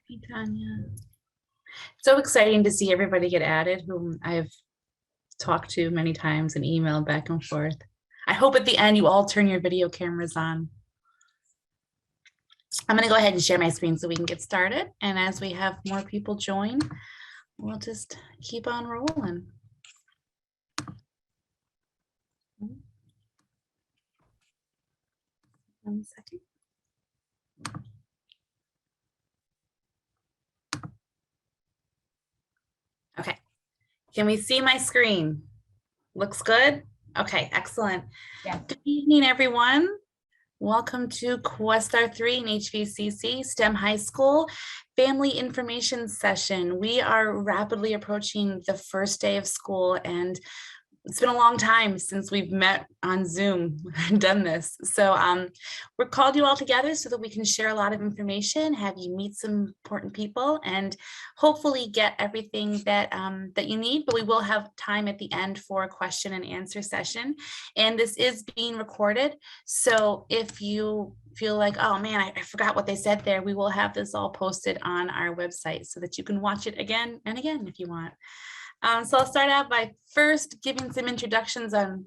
Hey, Tanya. So exciting to see everybody get added, whom I've talked to many times and emailed back and forth. I hope at the end you all turn your video cameras on. I'm going to go ahead and share my screen so we can get started. And as we have more people join, we'll just keep on rolling. One second. Okay. Can we see my screen? Looks good? Okay, excellent. Yeah. Good evening, everyone. Welcome to Questar 3 in HVCC STEM High School Family Information Session. We are rapidly approaching the first day of school, and it's been a long time since we've met on Zoom and done this. So we're called you all together so that we can share a lot of information, have you meet some important people, and hopefully get everything that that you need. But we will have time at the end for a question and answer session. And this is being recorded. So if you feel like, oh man, I forgot what they said there, we will have this all posted on our website so that you can watch it again and again if you want. So I'll start out by first giving some introductions on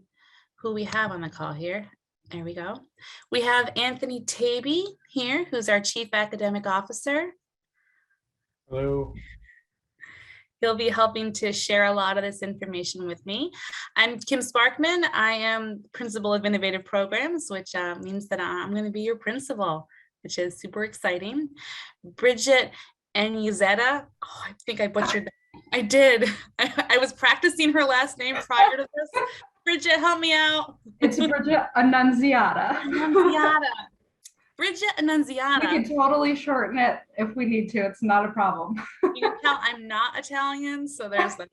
who we have on the call here. There we go. We have Anthony Taby here, who's our Chief Academic Officer. Hello. He'll be helping to share a lot of this information with me. I'm Kim Sparkman. I am Principal of Innovative Programs, which means that I'm going to be your principal, which is super exciting. Bridget Anyuzeta. Oh, I think I butchered that. I did. I was practicing her last name prior to this. Bridget, help me out. It's Bridget Annunziata. Annunziata. Bridget Annunziata. We can totally shorten it if we need to. It's not a problem. You can tell I'm not Italian, so there's that.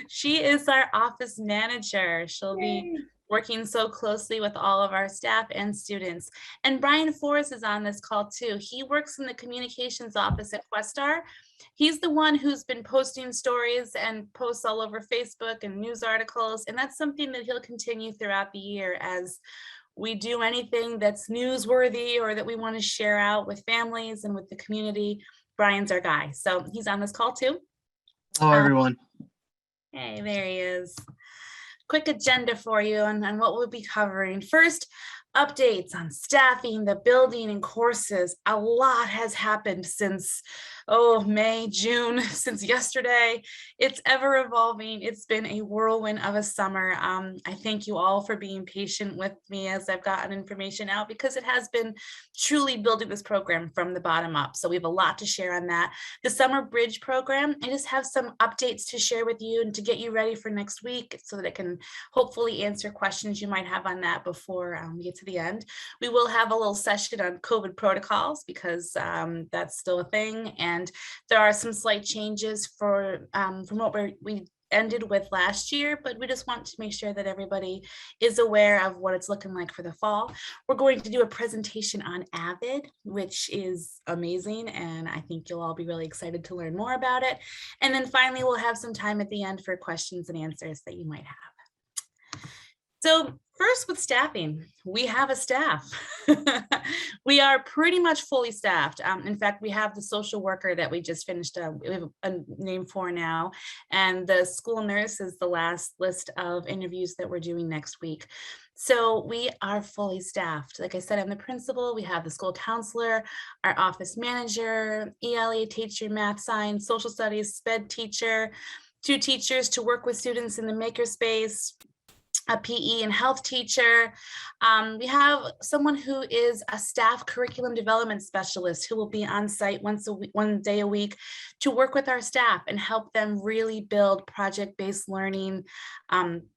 She is our office manager. She'll be working so closely with all of our staff and students. And Brian Forrest is on this call too. He works in the communications office at Questar. He's the one who's been posting stories and posts all over Facebook and news articles. And that's something that he'll continue throughout the year as we do anything that's newsworthy or that we want to share out with families and with the community. Brian's our guy. So he's on this call too. Hello, everyone. Hey, there he is. Quick agenda for you on what we'll be covering. First, updates on staffing, the building, and courses. A lot has happened since May, June, since yesterday. It's ever evolving. It's been a whirlwind of a summer. I thank you all for being patient with me as I've gotten information out, because it has been truly building this program from the bottom up. So we have a lot to share on that. The Summer Bridge program, I just have some updates to share with you and to get you ready for next week so that it can hopefully answer questions you might have on that before we get to the end. We will have a little session on COVID protocols because that's still a thing. And there are some slight changes from what we ended with last year, but we just want to make sure that everybody is aware of what it's looking like for the fall. We're going to do a presentation on Avid, which is amazing, and I think you'll all be really excited to learn more about it. And then finally, we'll have some time at the end for questions and answers that you might have. So first, with staffing, we have a staff. We are pretty much fully staffed. In fact, we have the social worker that we just finished, we have a name for now, and the school nurse is the last list of interviews that we're doing next week. So we are fully staffed. Like I said, I'm the principal. We have the school counselor, our office manager, ELA teacher, math, science, social studies, SPED teacher, 2 teachers to work with students in the makerspace, a PE and health teacher. We have someone who is a staff curriculum development specialist who will be on site one day a week to work with our staff and help them really build project-based learning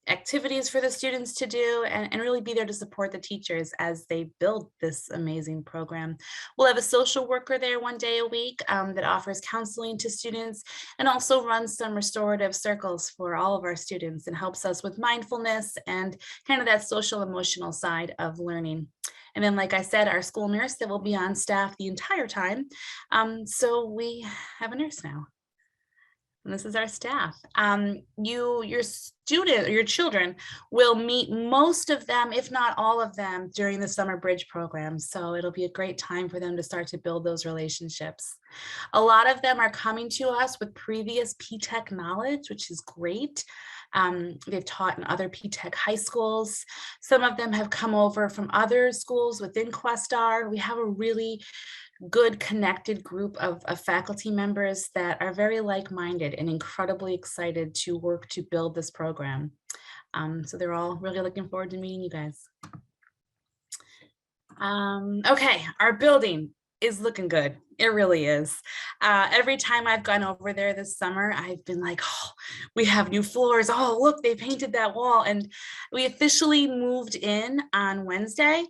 activities for the students to do and really be there to support the teachers as they build this amazing program. We'll have a social worker there one day a week that offers counseling to students and also runs some restorative circles for all of our students and helps us with mindfulness and kind of that social emotional side of learning. And then, like I said, our school nurse that will be on staff the entire time. So we have a nurse now. And this is our staff. Your student, or your children will meet most of them, if not all of them, during the summer bridge program. So it'll be a great time for them to start to build those relationships. A lot of them are coming to us with previous P-TECH knowledge, which is great. They've taught in other P-TECH high schools. Some of them have come over from other schools within Questar. We have a really good connected group of faculty members that are very like-minded and incredibly excited to work to build this program. So they're all really looking forward to meeting you guys. Okay, our building is looking good. It really is. Every time I've gone over there this summer, I've been like, oh, we have new floors. Oh, look, they painted that wall. And we officially moved in on Wednesday.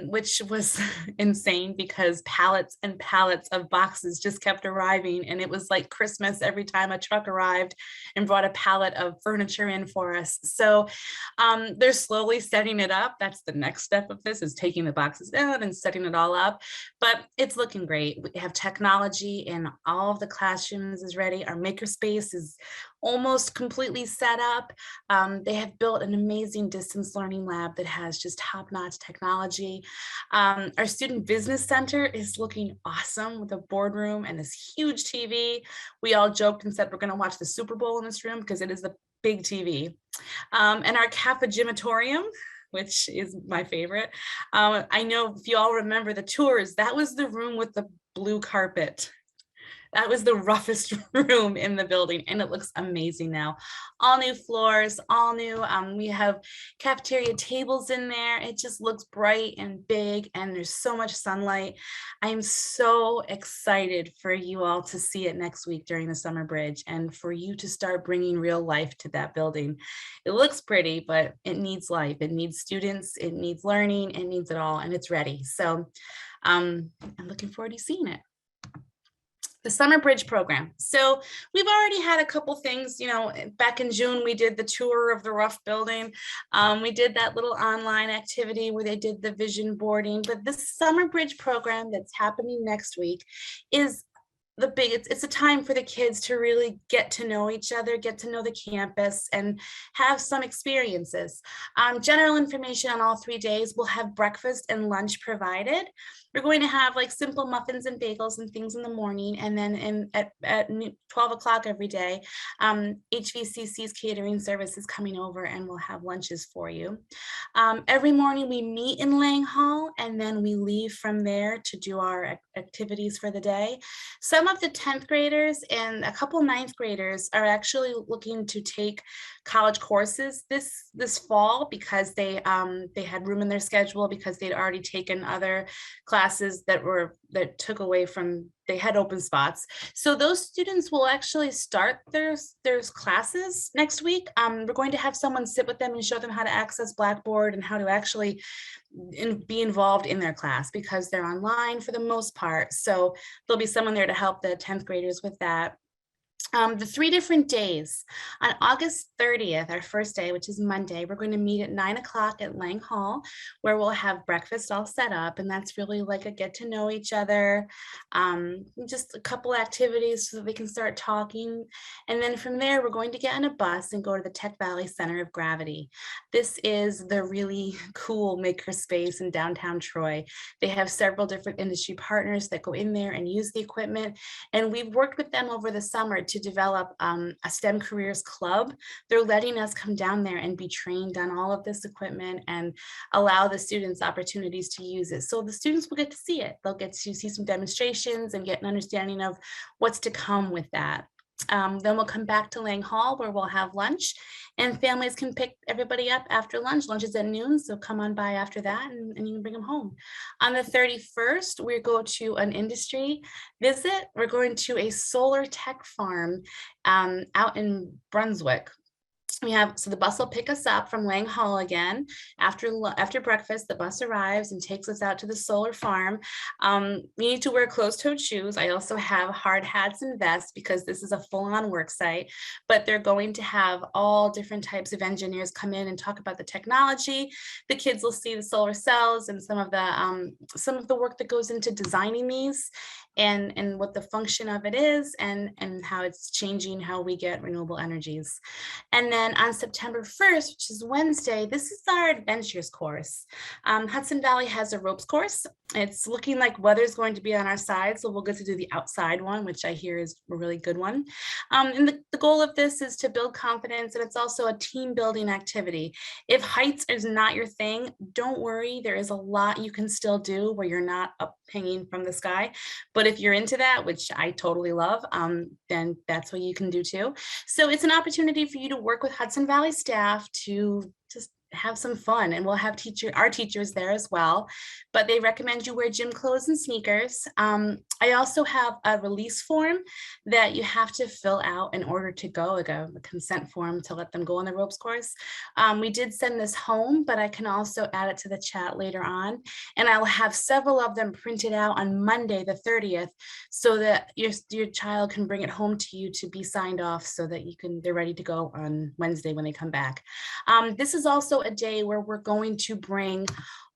Which was insane because pallets and pallets of boxes just kept arriving, and it was like Christmas every time a truck arrived and brought a pallet of furniture in for us. So they're slowly setting it up. That's the next step of this, is taking the boxes down and setting it all up, but it's looking great. We have technology in all of the classrooms is ready. Our makerspace is almost completely set up. They have built an amazing distance learning lab that has just top-notch technology. Our student business center is looking awesome with a boardroom and this huge TV. We all joked and said we're going to watch the Super Bowl in this room because it is the big TV. And our Gymatorium, which is my favorite. I know if you all remember the tours, that was the room with the blue carpet. That was the roughest room in the building, and it looks amazing now. All new floors, all new. We have cafeteria tables in there. It just looks bright and big, and there's so much sunlight. I'm so excited for you all to see it next week during the summer bridge, and for you to start bringing real life to that building. It looks pretty, but it needs life. It needs students. It needs learning. It needs it all, and it's ready. So I'm looking forward to seeing it. The summer bridge program. So we've already had a couple things, back in June, we did the tour of the rough building. We did that little online activity where they did the vision boarding, but the summer bridge program that's happening next week is it's a time for the kids to really get to know each other, get to know the campus, and have some experiences. General information on all 3 days. We'll have breakfast and lunch provided. We're going to have like simple muffins and bagels and things in the morning, and then at 12 o'clock every day, HVCC's catering service is coming over and we'll have lunches for you. Every morning we meet in Lang Hall, and then we leave from there to do our activities for the day. Some of the 10th graders and a couple 9th graders are actually looking to take college courses this fall because they had room in their schedule because they'd already taken other classes that took away from, they had open spots. So those students will actually start their classes next week. We're going to have someone sit with them and show them how to access Blackboard and how to actually be involved in their class because they're online for the most part. So there'll be someone there to help the 10th graders with that. The 3 different days. On August 30th, our first day, which is Monday, we're going to meet at 9 o'clock at Lang Hall, where we'll have breakfast all set up. And that's really like a get to know each other, just a couple activities so that we can start talking. And then from there, we're going to get on a bus and go to the Tech Valley Center of Gravity. This is the really cool makerspace in downtown Troy. They have several different industry partners that go in there and use the equipment. And we've worked with them over the summer to develop a STEM careers club. They're letting us come down there and be trained on all of this equipment and allow the students opportunities to use it. So the students will get to see it. They'll get to see some demonstrations and get an understanding of what's to come with that. Then we'll come back to Lang Hall where we'll have lunch, and families can pick everybody up after lunch. Lunch is at noon, so come on by after that and you can bring them home. On the 31st, we go to an industry visit. We're going to a solar tech farm out in Brunswick. So the bus will pick us up from Lang Hall again. After breakfast, the bus arrives and takes us out to the solar farm. We need to wear closed-toed shoes. I also have hard hats and vests because this is a full-on work site, but they're going to have all different types of engineers come in and talk about the technology. The kids will see the solar cells and some of the work that goes into designing these. and what the function of it is, and how it's changing how we get renewable energies. And then on September 1st, which is Wednesday, this is our adventures course. Hudson Valley has a ropes course. It's looking like weather's going to be on our side, so we'll get to do the outside one, which I hear is a really good one. And the goal of this is to build confidence, and it's also a team building activity. If heights is not your thing, don't worry. There is a lot you can still do where you're not up hanging from the sky. But if you're into that, which I totally love, then that's what you can do too. So it's an opportunity for you to work with Hudson Valley staff to just have some fun, and we'll have our teachers there as well, but they recommend you wear gym clothes and sneakers. I also have a release form that you have to fill out in order to go, like a consent form to let them go on the ropes course. We did send this home, but I can also add it to the chat later on, and I'll have several of them printed out on Monday the 30th so that your child can bring it home to you to be signed off, so that they're ready to go on Wednesday when they come back. This is also a day where we're going to bring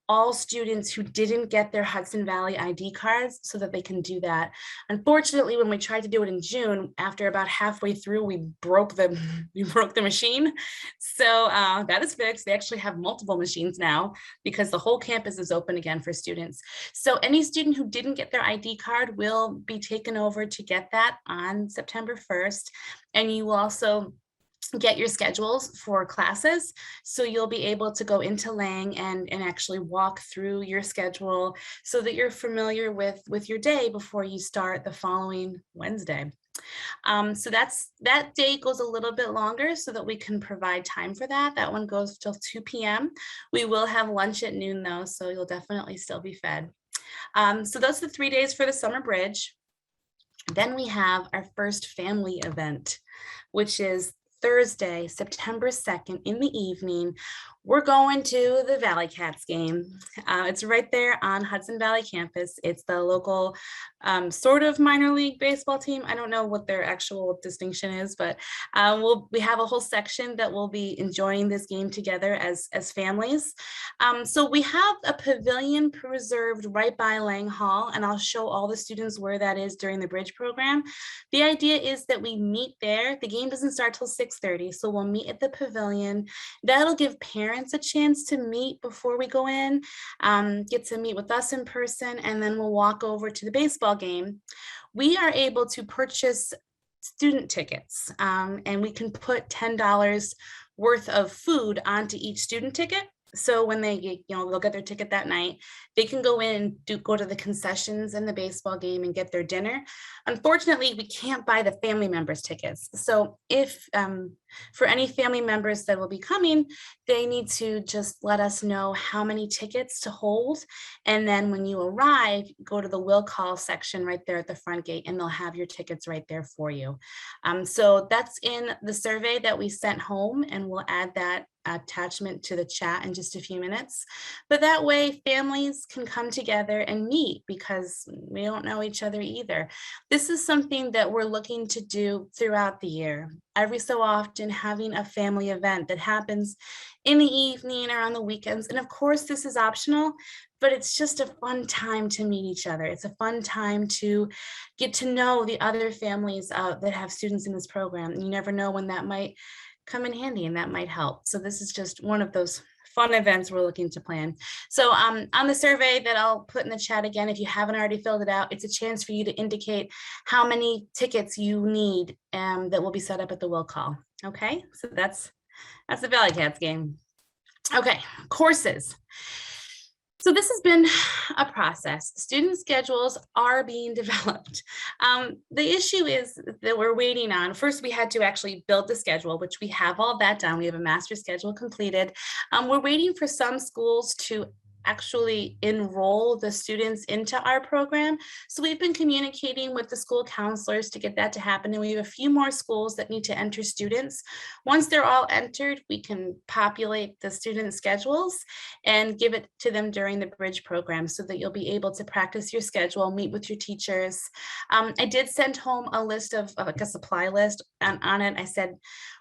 all students who didn't get their Hudson Valley ID cards so that they can do that. Unfortunately, when we tried to do it in June, after about halfway through, we broke the machine. So that is fixed. They actually have multiple machines now because the whole campus is open again for students. So any student who didn't get their ID card will be taken over to get that on September 1st. And you will also get your schedules for classes, so you'll be able to go into Lang and actually walk through your schedule so that you're familiar with your day before you start the following Wednesday. So that day goes a little bit longer so that we can provide time for that. That one goes till 2 p.m. We will have lunch at noon though, so you'll definitely still be fed. So those are the 3 days for the summer bridge. Then we have our first family event, which is Thursday, September 2nd in the evening. We're going to the Valley Cats game. It's right there on Hudson Valley campus. It's the local sort of minor league baseball team. I don't know what their actual distinction is, but we have a whole section that will be enjoying this game together as families. So we have a pavilion reserved right by Lang Hall, and I'll show all the students where that is during the bridge program. The idea is that we meet there. The game doesn't start till 6:30, so we'll meet at the pavilion. That'll give parents a chance to meet before we go in, get to meet with us in person, and then we'll walk over to the baseball game. We are able to purchase student tickets, and we can put $10 worth of food onto each student ticket. So when they'll get their ticket that night, they can go in and go to the concessions in the baseball game and get their dinner. Unfortunately, we can't buy the family members tickets. So if for any family members that will be coming, they need to just let us know how many tickets to hold. And then when you arrive, go to the will call section right there at the front gate, and they'll have your tickets right there for you. So that's in the survey that we sent home, and we'll add that attachment to the chat in just a few minutes. But that way families can come together and meet, because we don't know each other either. This is something that we're looking to do throughout the year. Every so often, having a family event that happens in the evening or on the weekends. And of course, this is optional, but it's just a fun time to meet each other. It's a fun time to get to know the other families that have students in this program. You never know when that might come in handy and that might help. So this is just one of those fun events we're looking to plan. So on the survey that I'll put in the chat again, if you haven't already filled it out, it's a chance for you to indicate how many tickets you need that will be set up at the will call. Okay, so that's the Valley Cats game. Okay, courses. So this has been a process. Student schedules are being developed. The issue is that we're waiting on, first we had to actually build the schedule, which we have all that done. We have a master schedule completed. We're waiting for some schools to actually enroll the students into our program. So we've been communicating with the school counselors to get that to happen. And we have a few more schools that need to enter students. Once they're all entered, we can populate the student schedules and give it to them during the bridge program so that you'll be able to practice your schedule, meet with your teachers. I did send home a list of like a supply list, and on it I said,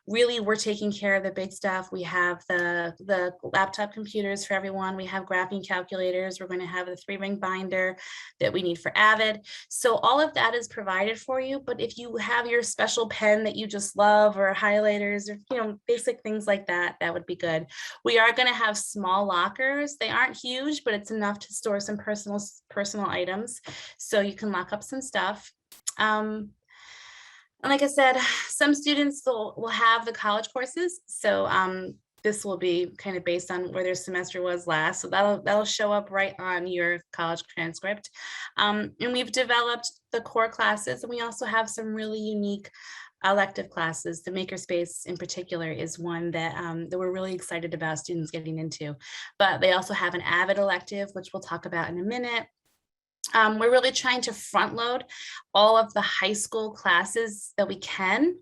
really, we're taking care of the big stuff. We have the laptop computers for everyone. We have graphing staffing calculators. We're going to have a 3-ring binder that we need for Avid. So all of that is provided for you. But if you have your special pen that you just love, or highlighters, or basic things like that, that would be good. We are going to have small lockers. They aren't huge, but it's enough to store some personal items, so you can lock up some stuff. And like I said, some students will have the college courses. So this will be kind of based on where their semester was last. So that'll show up right on your college transcript. And we've developed the core classes, and we also have some really unique elective classes. The makerspace in particular is one that we're really excited about students getting into. But they also have an Avid elective, which we'll talk about in a minute. We're really trying to front load all of the high school classes that we can,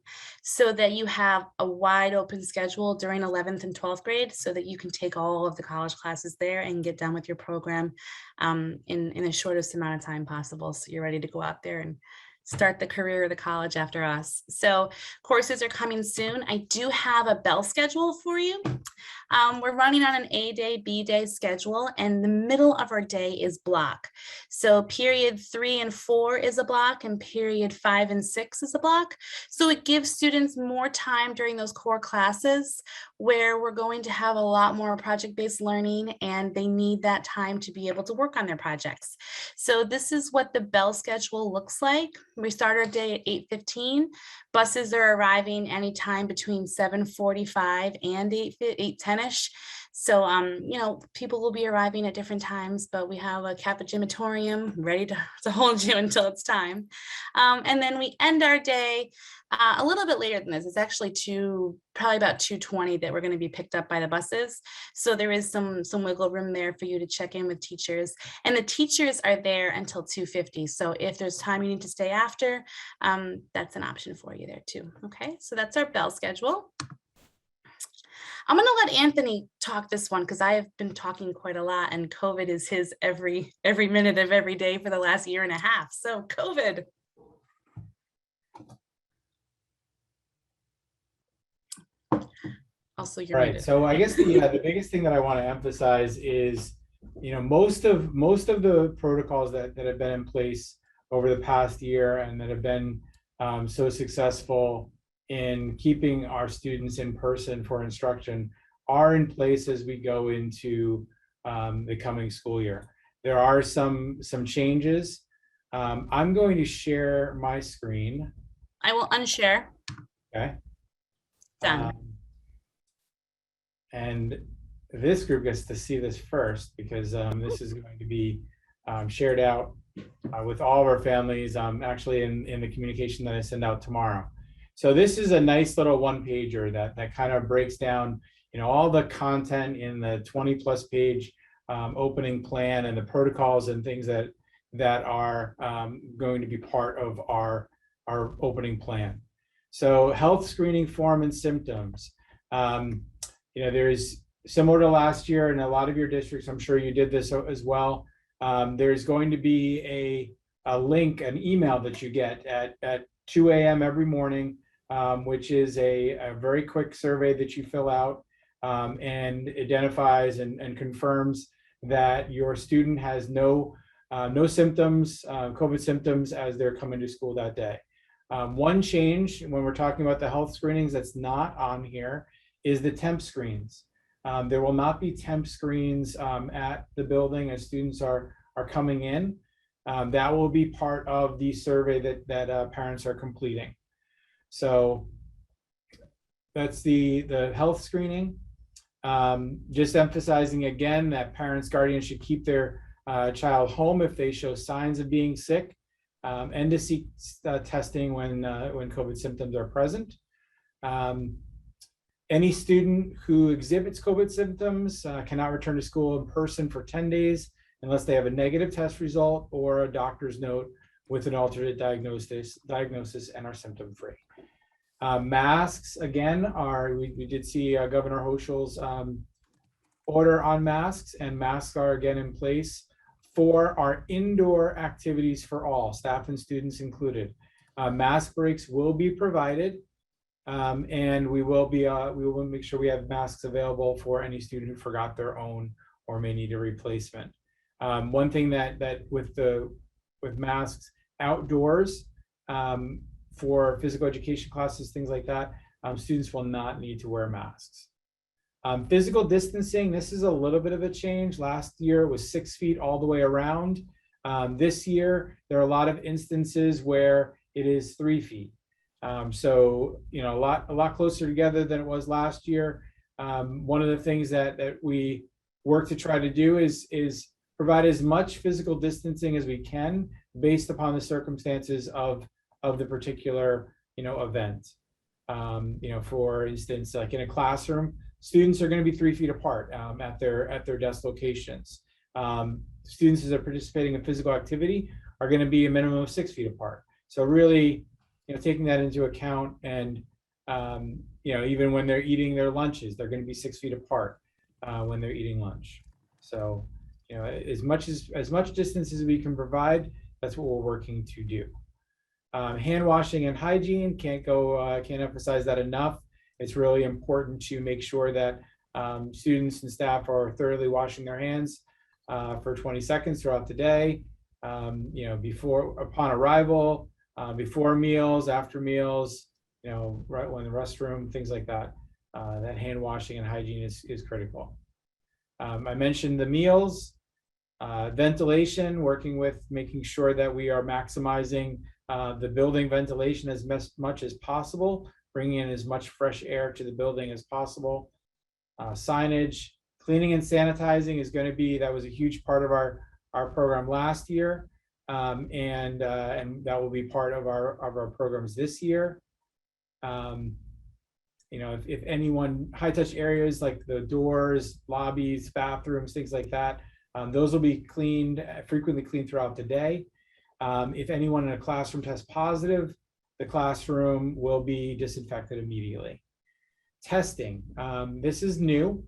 so that you have a wide open schedule during 11th and 12th grade, so that you can take all of the college classes there and get done with your program in the shortest amount of time possible. So you're ready to go out there and start the career of the college after us. So courses are coming soon. I do have a bell schedule for you. We're running on an A day, B day schedule, and the middle of our day is block. So period 3 and 4 is a block, and period 5 and 6 is a block. So it gives students more time during those core classes where we're going to have a lot more project-based learning, and they need that time to be able to work on their projects. So this is what the bell schedule looks like. We start our day at 8:15. Buses are arriving anytime between 7:45 and 8:10ish. So, people will be arriving at different times, but we have a Gymatorium ready to hold you until it's time. And then we end our day a little bit later than this. It's actually probably about 2:20 that we're going to be picked up by the buses. So there is some wiggle room there for you to check in with teachers. And the teachers are there until 2:50. So if there's time you need to stay after, that's an option for you there too. Okay, so that's our bell schedule. I'm going to let Anthony talk this one because I have been talking quite a lot, and COVID is his every minute of every day for the last year and a half. So COVID. Also, you're right. muted. So I guess the biggest thing that I want to emphasize is, most of the protocols that have been in place over the past year and that have been so successful in keeping our students in person for instruction are in place as we go into the coming school year. There are some changes. I'm going to share my screen. I will unshare. Okay. Done. And this group gets to see this first because this is going to be shared out with all of our families, actually in the communication that I send out tomorrow. So this is a nice little one-pager that kind of breaks down, all the content in the 20+ page opening plan and the protocols and things that are going to be part of our opening plan. So health screening form and symptoms. There's similar to last year in a lot of your districts, I'm sure you did this as well. There's going to be a link, an email that you get at 2 a.m. every morning, which is a very quick survey that you fill out and identifies and confirms that your student has no symptoms, COVID symptoms, as they're coming to school that day. One change when we're talking about the health screenings that's not on here is the temp screens. There will not be temp screens at the building as students are coming in. That will be part of the survey that parents are completing. So that's the health screening. Just emphasizing again that parents, guardians should keep their child home if they show signs of being sick, and to seek testing when COVID symptoms are present. Any student who exhibits COVID symptoms cannot return to school in person for 10 days unless they have a negative test result or a doctor's note with an alternate diagnosis and are symptom-free. Masks, again, we did see Governor Hochul's order on masks, and masks are again in place for our indoor activities for all, staff and students included. Mask breaks will be provided, and we will make sure we have masks available for any student who forgot their own or may need a replacement. One thing that with masks outdoors for physical education classes, things like that, students will not need to wear masks. Physical distancing, this is a little bit of a change. Last year it was 6 feet all the way around. This year, there are a lot of instances where it is 3 feet. So, a lot closer together than it was last year. One of the things that we work to try to do is provide as much physical distancing as we can based upon the circumstances of the particular, event. For instance, like in a classroom, students are going to be 3 feet apart at their desk locations. Students that are participating in physical activity are going to be a minimum of 6 feet apart. So really, taking that into account, and even when they're eating their lunches, they're going to be 6 feet apart when they're eating lunch. So as much distance as we can provide, that's what we're working to do. Hand washing and hygiene, can't emphasize that enough. It's really important to make sure that students and staff are thoroughly washing their hands for 20 seconds throughout the day, upon arrival, before meals, after meals, right when the restroom, things like that. That hand washing and hygiene is critical. I mentioned the meals, ventilation, working with making sure that we are maximizing the building ventilation as much as possible, bringing in as much fresh air to the building as possible. Signage, cleaning and sanitizing is going to be, that was a huge part of our program last year, and that will be part of our programs this year. If anyone, high touch areas like the doors, lobbies, bathrooms, things like that, those will be frequently cleaned throughout the day. If anyone in a classroom tests positive, the classroom will be disinfected immediately. Testing, this is new.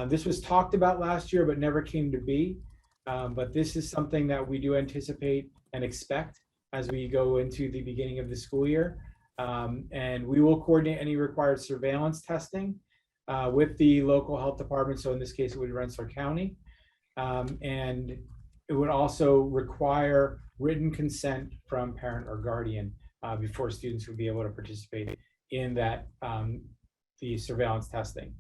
This was talked about last year, but never came to be. But this is something that we do anticipate and expect as we go into the beginning of the school year. And we will coordinate any required surveillance testing with the local health department. So in this case, it would be Rensselaer County. And it would also require written consent from parent or guardian before students would be able to participate in that the surveillance testing.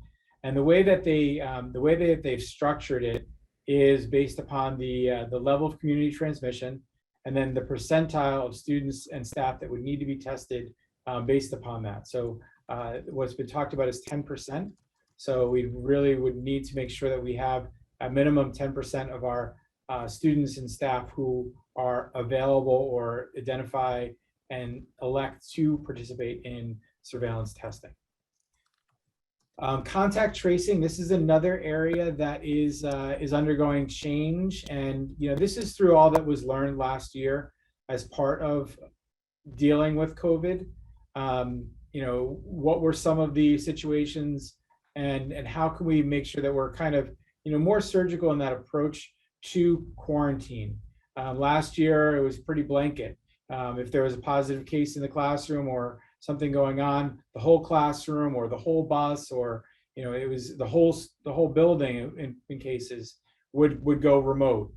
And the way that they've structured it is based upon the level of community transmission, and then the percentile of students and staff that would need to be tested based upon that. So what's been talked about is 10%. So we really would need to make sure that we have a minimum 10% of our students and staff who are available or identify and elect to participate in surveillance testing. Contact tracing, this is another area that is undergoing change, and this is through all that was learned last year as part of dealing with COVID. What were some of the situations, and how can we make sure that we're kind of more surgical in that approach to quarantine. Last year it was pretty blanket. If there was a positive case in the classroom or something going on, the whole classroom or the whole bus, or it was the whole building in cases would go remote.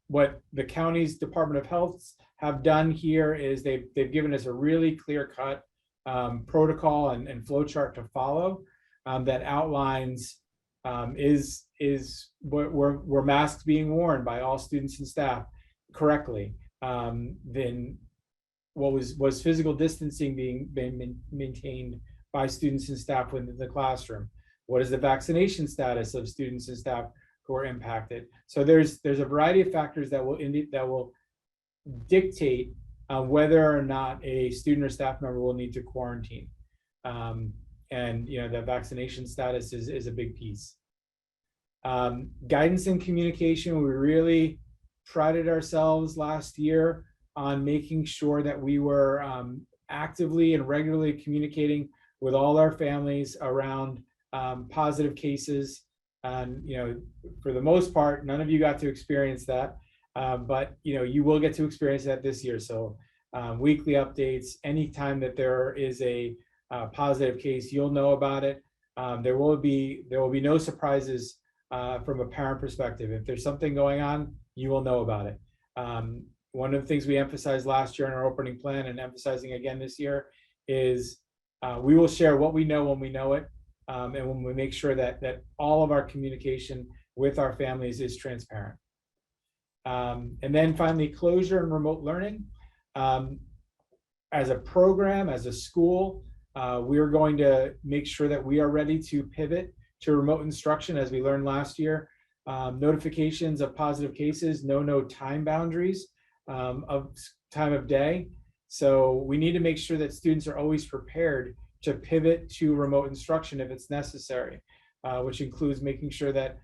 What the county's Department of Health have done here is they've given us a really clear-cut protocol and flow chart to follow that outlines were masks being worn by all students and staff correctly. Then what was physical distancing being maintained by students and staff within the classroom? What is the vaccination status of students and staff who are impacted? So there's a variety of factors that will dictate whether or not a student or staff member will need to quarantine. And the vaccination status is a big piece. Guidance and communication, we really prided ourselves last year on making sure that we were actively and regularly communicating with all our families around positive cases. And for the most part, none of you got to experience that, but you will get to experience that this year. So weekly updates, anytime that there is a positive case, you'll know about it. There will be no surprises from a parent perspective. If there's something going on, you will know about it. One of the things we emphasized last year in our opening plan and emphasizing again this year is we will share what we know when we know it, and when we make sure that all of our communication with our families is transparent. And then finally, closure and remote learning. As a program, as a school, we are going to make sure that we are ready to pivot to remote instruction. As we learned last year, notifications of positive cases, no time boundaries of time of day. So we need to make sure that students are always prepared to pivot to remote instruction if it's necessary, which includes making sure that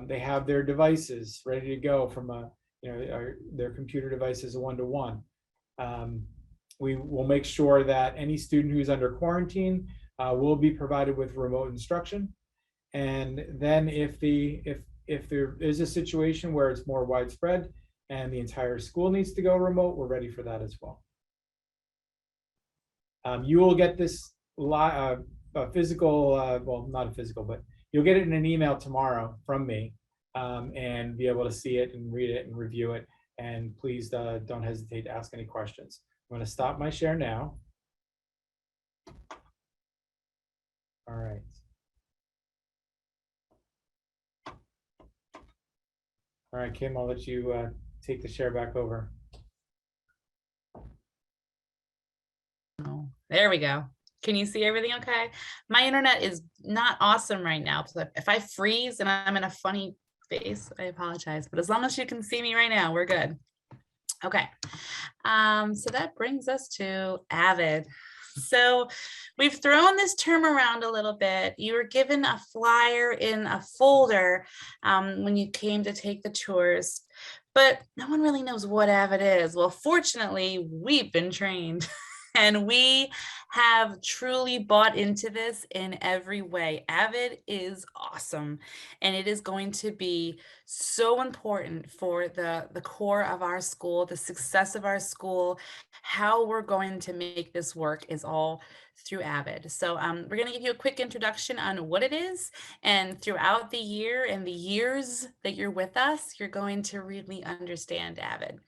they have their devices ready to go from their computer devices one-to-one. We will make sure that any student who's under quarantine will be provided with remote instruction. And then if there is a situation where it's more widespread and the entire school needs to go remote, we're ready for that as well. You will get this physical, well, not a physical, but you'll get it in an email tomorrow from me, and be able to see it and read it and review it. And please don't hesitate to ask any questions. I'm going to stop my share now. All right. All right, Kim, I'll let you take the share back over. Oh, there we go. Can you see everything okay? My internet is not awesome right now. So if I freeze and I'm in a funny face, I apologize. But as long as you can see me right now, we're good. Okay. So that brings us to Avid. So we've thrown this term around a little bit. You were given a flyer in a folder when you came to take the tours, but no one really knows what Avid is. Well, fortunately, we've been trained. And we have truly bought into this in every way. Avid is awesome, and it is going to be so important for the core of our school, the success of our school. How we're going to make this work is all through Avid. So we're going to give you a quick introduction on what it is, and throughout the year and the years that you're with us, you're going to really understand Avid.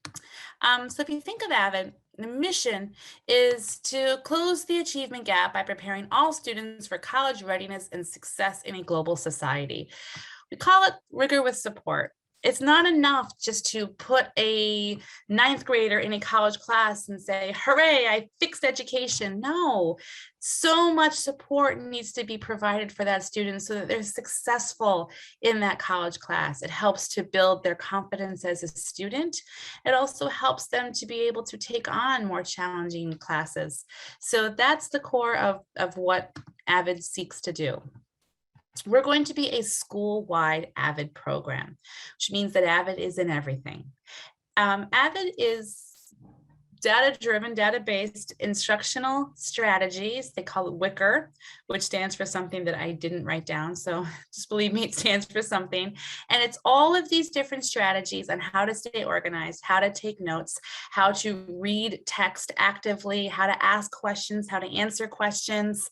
So if you think of Avid, the mission is to close the achievement gap by preparing all students for college readiness and success in a global society. We call it rigor with support. It's not enough just to put a 9th grader in a college class and say, hooray, I fixed education. No, so much support needs to be provided for that student so that they're successful in that college class. It helps to build their confidence as a student. It also helps them to be able to take on more challenging classes. So that's the core of what Avid seeks to do. We're going to be a school-wide Avid program, which means that Avid is in everything. Avid is data-driven, data-based instructional strategies. They call it WICR, which stands for something that I didn't write down. So just believe me, it stands for something. And it's all of these different strategies on how to stay organized, how to take notes, how to read text actively, how to ask questions, how to answer questions,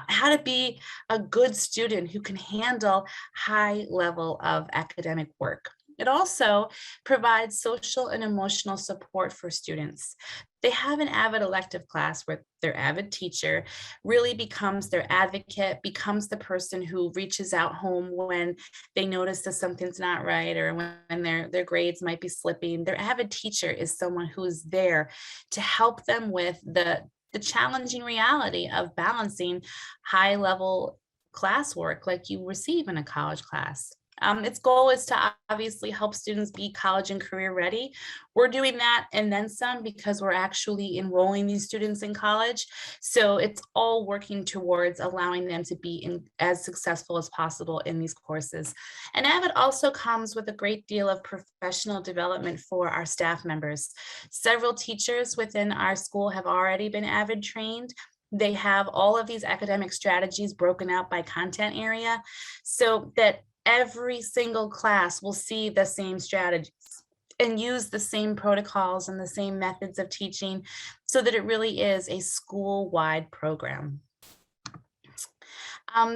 how to be a good student who can handle high level of academic work. It also provides social and emotional support for students. They have an Avid elective class where their Avid teacher really becomes their advocate, becomes the person who reaches out home when they notice that something's not right or when their grades might be slipping. Their Avid teacher is someone who is there to help them with the challenging reality of balancing high level classwork like you receive in a college class. Its goal is to obviously help students be college and career ready. We're doing that and then some because we're actually enrolling these students in college. So it's all working towards allowing them to be as successful as possible in these courses. And Avid also comes with a great deal of professional development for our staff members. Several teachers within our school have already been Avid trained. They have all of these academic strategies broken out by content area so that every single class will see the same strategies and use the same protocols and the same methods of teaching so that it really is a school-wide program.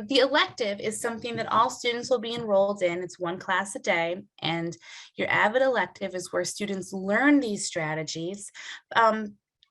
The elective is something that all students will be enrolled in. It's one class a day, and your Avid elective is where students learn these strategies.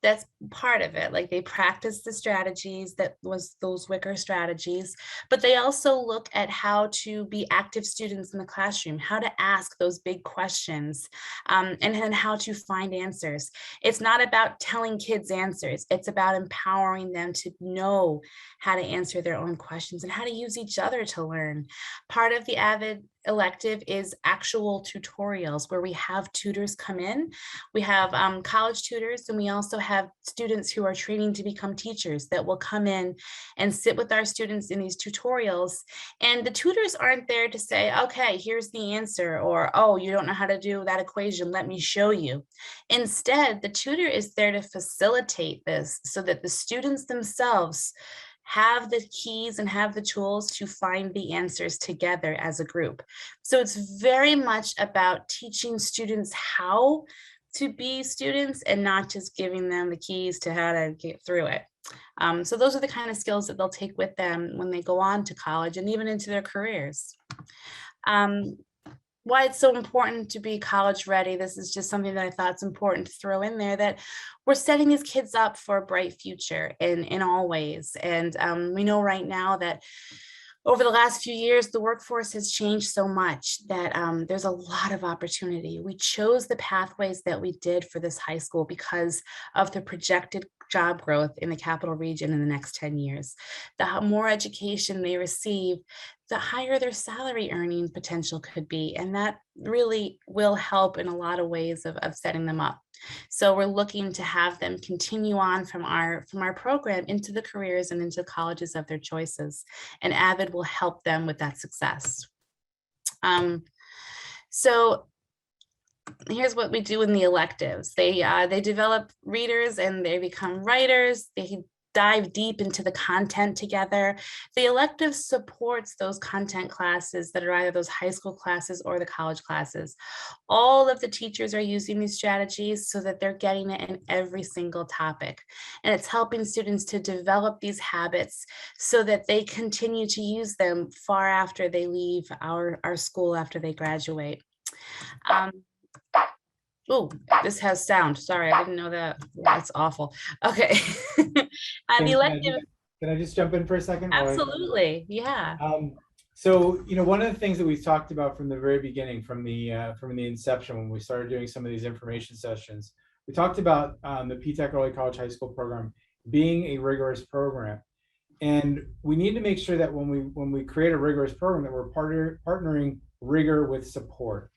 That's part of it. Like they practice the strategies, that was those Wicker strategies, but they also look at how to be active students in the classroom, how to ask those big questions, and then how to find answers. It's not about telling kids answers. It's about empowering them to know how to answer their own questions and how to use each other to learn. Part of the Avid elective is actual tutorials where we have tutors come in. We have college tutors, and we also have students who are training to become teachers that will come in and sit with our students in these tutorials. And the tutors aren't there to say, okay, here's the answer, or, oh, you don't know how to do that equation, let me show you. Instead, the tutor is there to facilitate this so that the students themselves have the keys and have the tools to find the answers together as a group. So it's very much about teaching students how to be students and not just giving them the keys to how to get through it. So those are the kind of skills that they'll take with them when they go on to college and even into their careers. Why it's so important to be college ready. This is just something that I thought it's important to throw in there, that we're setting these kids up for a bright future in all ways. And we know right now that over the last few years, the workforce has changed so much that there's a lot of opportunity. We chose the pathways that we did for this high school because of the projected job growth in the capital region in the next 10 years. The more education they receive, the higher their salary earning potential could be. And that really will help in a lot of ways of setting them up. So we're looking to have them continue on from our program into the careers and into colleges of their choices. And Avid will help them with that success. So here's what we do in the electives. They develop readers and they become writers. They dive deep into the content together. The elective supports those content classes that are either those high school classes or the college classes. All of the teachers are using these strategies so that they're getting it in every single topic. And it's helping students to develop these habits so that they continue to use them far after they leave our school, after they graduate. Oh, this has sound. Sorry, I didn't know that. That's awful. Okay. The elective. Can I just jump in for a second? Absolutely. Yeah. So, one of the things that we've talked about from the very beginning, from the inception, when we started doing some of these information sessions, we talked about the P-TECH Early College High School program being a rigorous program. And we need to make sure that when we create a rigorous program, that we're partnering rigor with support.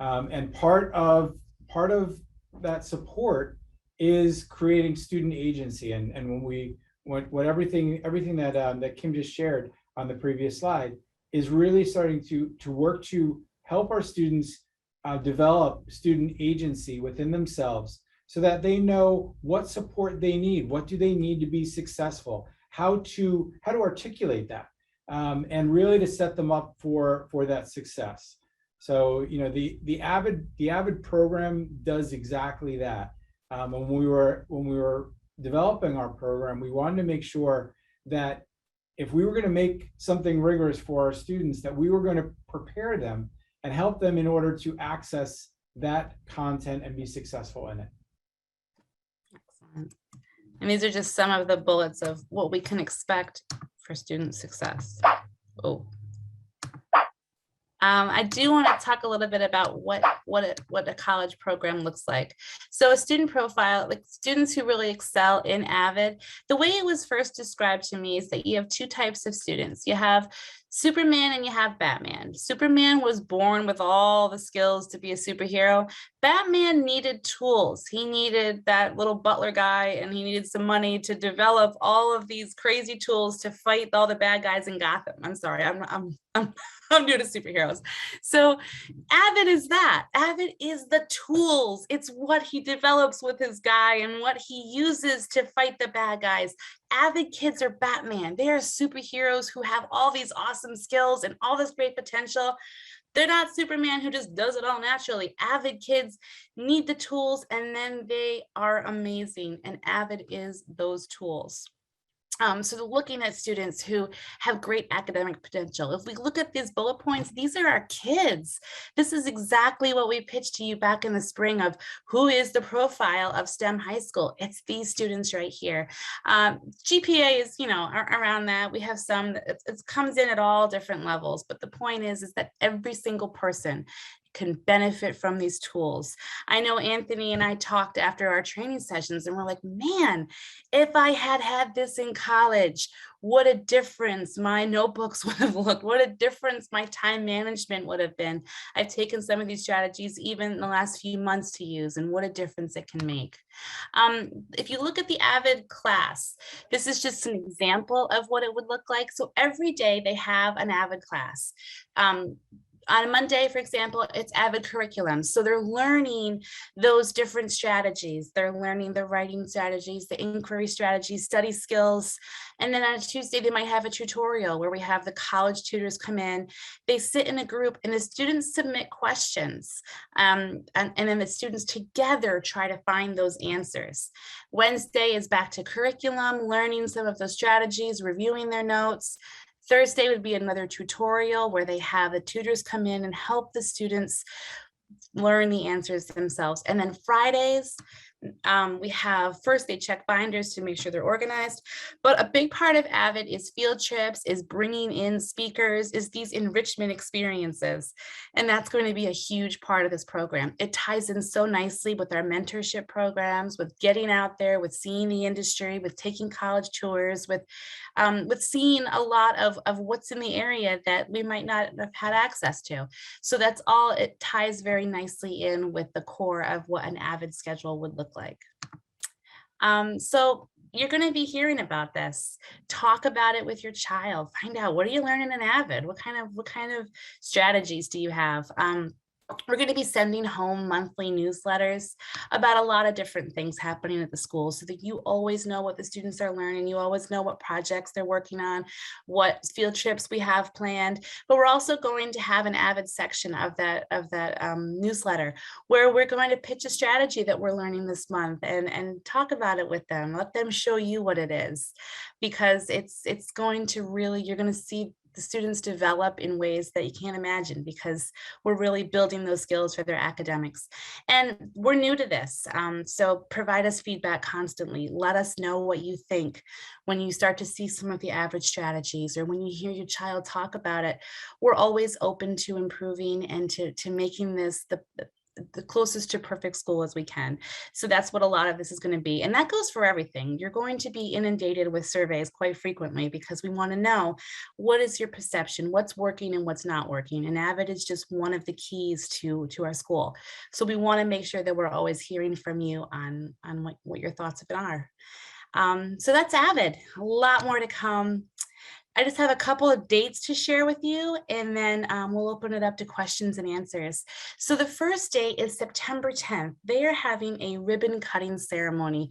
And part of that support is creating student agency. And when everything that Kim just shared on the previous slide is really starting to work to help our students develop student agency within themselves, so that they know what support they need, what do they need to be successful, how to articulate that, and really to set them up for that success. So, the Avid program does exactly that. When we were developing our program, we wanted to make sure that if we were going to make something rigorous for our students, that we were going to prepare them and help them in order to access that content and be successful in it. Excellent. And these are just some of the bullets of what we can expect for student success. Oh. I do want to talk a little bit about what a college program looks like. So a student profile, like students who really excel in Avid, the way it was first described to me is that you have two types of students. You have Superman and you have Batman. Superman was born with all the skills to be a superhero. Batman needed tools. He needed that little butler guy, and he needed some money to develop all of these crazy tools to fight all the bad guys in Gotham. I'm sorry, I'm new to superheroes. So Avid is that. Avid is the tools. It's what he develops with his guy and what he uses to fight the bad guys. Avid kids are Batman. They are superheroes who have all these awesome skills and all this great potential. They're not Superman who just does it all naturally. Avid kids need the tools, and then they are amazing. And Avid is those tools. So looking at students who have great academic potential. If we look at these bullet points, these are our kids. This is exactly what we pitched to you back in the spring of who is the profile of STEM high school. It's these students right here. GPA is, around that. We have some, it comes in at all different levels, but the point is that every single person can benefit from these tools. I know Anthony and I talked after our training sessions and we're like, man, if I had had this in college, what a difference my notebooks would have looked, what a difference my time management would have been. I've taken some of these strategies even in the last few months to use, and what a difference it can make. If you look at the Avid class, this is just an example of what it would look like. So every day they have an Avid class. On Monday, for example, it's Avid curriculum. So they're learning those different strategies. They're learning the writing strategies, the inquiry strategies, study skills. And then on Tuesday, they might have a tutorial where we have the college tutors come in. They sit in a group and the students submit questions. And then the students together try to find those answers. Wednesday is back to curriculum, learning some of those strategies, reviewing their notes. Thursday would be another tutorial where they have the tutors come in and help the students learn the answers themselves. And then Fridays, we have first they check binders to make sure they're organized, but a big part of Avid is field trips, is bringing in speakers, is these enrichment experiences. And that's going to be a huge part of this program. It ties in so nicely with our mentorship programs, with getting out there, with seeing the industry, with taking college tours, with seeing a lot of what's in the area that we might not have had access to. So that's all, it ties very nicely in with the core of what an Avid schedule would look like. So you're going to be hearing about this. Talk about it with your child. Find out, what are you learning in Avid? What kind of strategies do you have? We're going to be sending home monthly newsletters about a lot of different things happening at the school so that you always know what the students are learning. You always know what projects they're working on, what field trips we have planned. But we're also going to have an Avid section of that newsletter where we're going to pitch a strategy that we're learning this month and talk about it with them. Let them show you what it is, because it's going to really, you're going to see the students develop in ways that you can't imagine, because we're really building those skills for their academics. And we're new to this, so provide us feedback constantly. Let us know what you think when you start to see some of the Avid strategies, or when you hear your child talk about it. We're always open to improving and to making this the closest to perfect school as we can. So that's what a lot of this is going to be. And that goes for everything. You're going to be inundated with surveys quite frequently, because we want to know, what is your perception, what's working and what's not working. And Avid is just one of the keys to our school. So we want to make sure that we're always hearing from you on what your thoughts of it are. So that's Avid. A lot more to come. I just have a couple of dates to share with you, and then we'll open it up to questions and answers. So the first date is September 10th. They are having a ribbon cutting ceremony.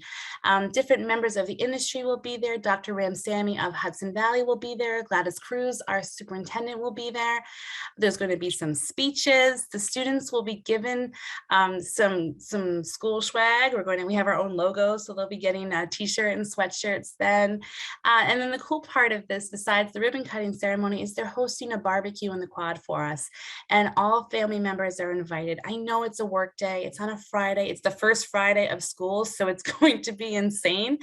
Different members of the industry will be there. Dr. Ramsamy of Hudson Valley will be there. Gladys Cruz, our superintendent, will be there. There's going to be some speeches. The students will be given some school swag. We have our own logo, so they'll be getting a t-shirt and sweatshirts then. And then the cool part of this, besides the ribbon cutting ceremony, is they're hosting a barbecue in the quad for us, and all family members are invited. I know it's a work day, it's on a Friday, it's the first Friday of school, so it's going to be insane,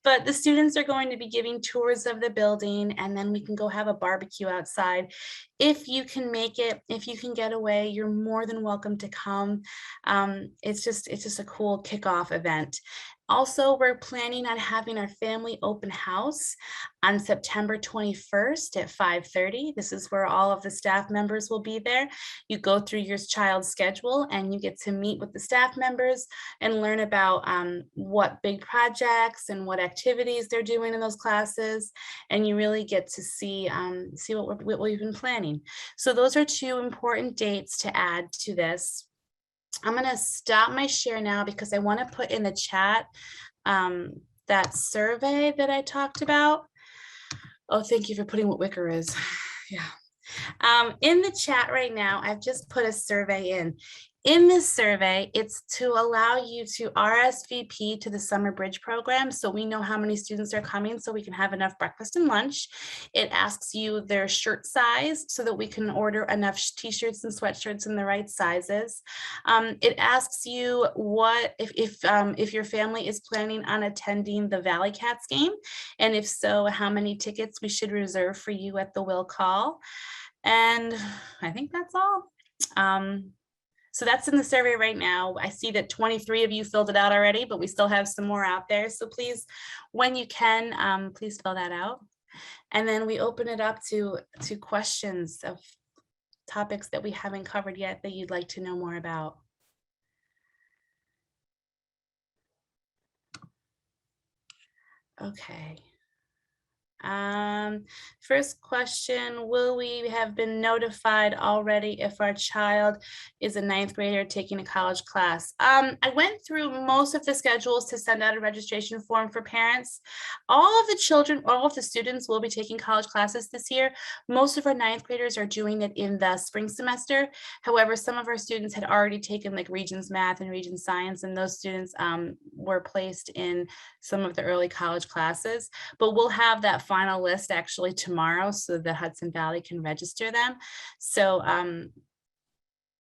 but the students are going to be giving tours of the building, and then we can go have a barbecue outside. If you can make it, if you can get away, you're more than welcome to come. It's just a cool kickoff event. Also, we're planning on having our family open house on September 21st at 5:30. This is where all of the staff members will be there. You go through your child's schedule and you get to meet with the staff members and learn about what big projects and what activities they're doing in those classes. And you really get to see what we've been planning. So those are two important dates to add to this. I'm going to stop my share now because I want to put in the chat that survey that I talked about. Oh, thank you for putting what Wicker is. Yeah. In the chat right now, I've just put a survey in. In this survey, it's to allow you to RSVP to the summer bridge program. So we know how many students are coming so we can have enough breakfast and lunch. It asks you their shirt size so that we can order enough t-shirts and sweatshirts in the right sizes. It asks you what if your family is planning on attending the Valley Cats game, and if so, how many tickets we should reserve for you at the will call. And I think that's all. So that's in the survey right now. I see that 23 of you filled it out already, but we still have some more out there. So please, when you can, please fill that out. And then we open it up to questions of topics that we haven't covered yet that you'd like to know more about. Okay. First question, will we have been notified already if our child is a 9th grader taking a college class? I went through most of the schedules to send out a registration form for parents. All of the students will be taking college classes this year. Most of our 9th graders are doing it in the spring semester. However, some of our students had already taken like Regents Math and Regents Science, and those students were placed in some of the early college classes, but we'll have that final list actually tomorrow so that Hudson Valley can register them. So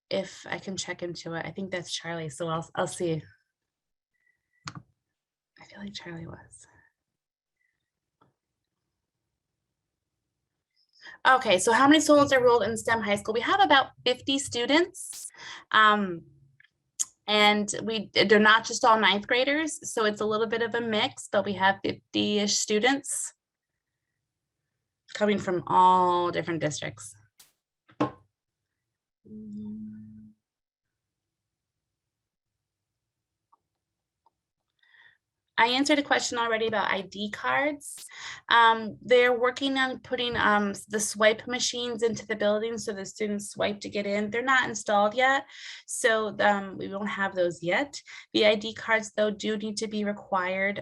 if I can check into it, I think that's Charlie. So I'll see. I feel like Charlie was. Okay, so how many students are enrolled in STEM high school? We have about 50 students. And they're not just all 9th graders, so it's a little bit of a mix, but we have 50-ish students coming from all different districts. I answered a question already about ID cards. They're working on putting the swipe machines into the building so the students swipe to get in. They're not installed yet, so we won't have those yet. The ID cards, though, do need to be required.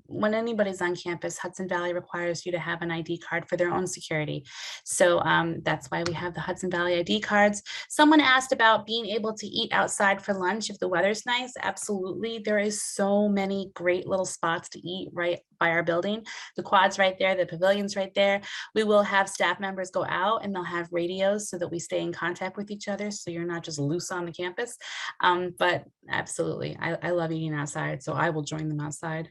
When anybody's on campus, Hudson Valley requires you to have an ID card for their own security. So that's why we have the Hudson Valley ID cards. Someone asked about being able to eat outside for lunch if the weather's nice. Absolutely. There is so many great little spots to eat right by our building. The quad's right there, the pavilion's right there. We will have staff members go out and they'll have radios so that we stay in contact with each other, so you're not just loose on the campus. But absolutely, I love eating outside, so I will join them outside.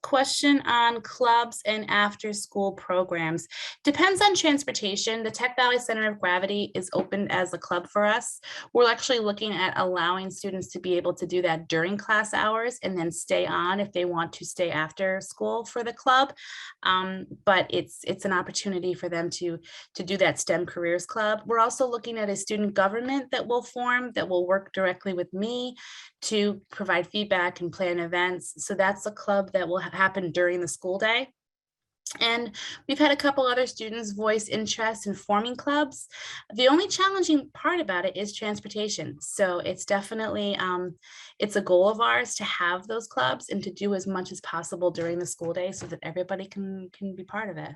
Question on clubs and after school programs. Depends on transportation. The Tech Valley Center of Gravity is open as a club for us. We're actually looking at allowing students to be able to do that during class hours and then stay on if they want to stay after school for the club. But it's an opportunity for them to do that STEM Careers Club. We're also looking at a student government that will form that will work directly with me to provide feedback and plan events. So that's a club that will happen during the school day. And we've had a couple other students voice interest in forming clubs. The only challenging part about it is transportation. So it's definitely, it's a goal of ours to have those clubs and to do as much as possible during the school day so that everybody can be part of it.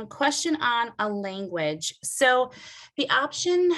Question on a language. So the option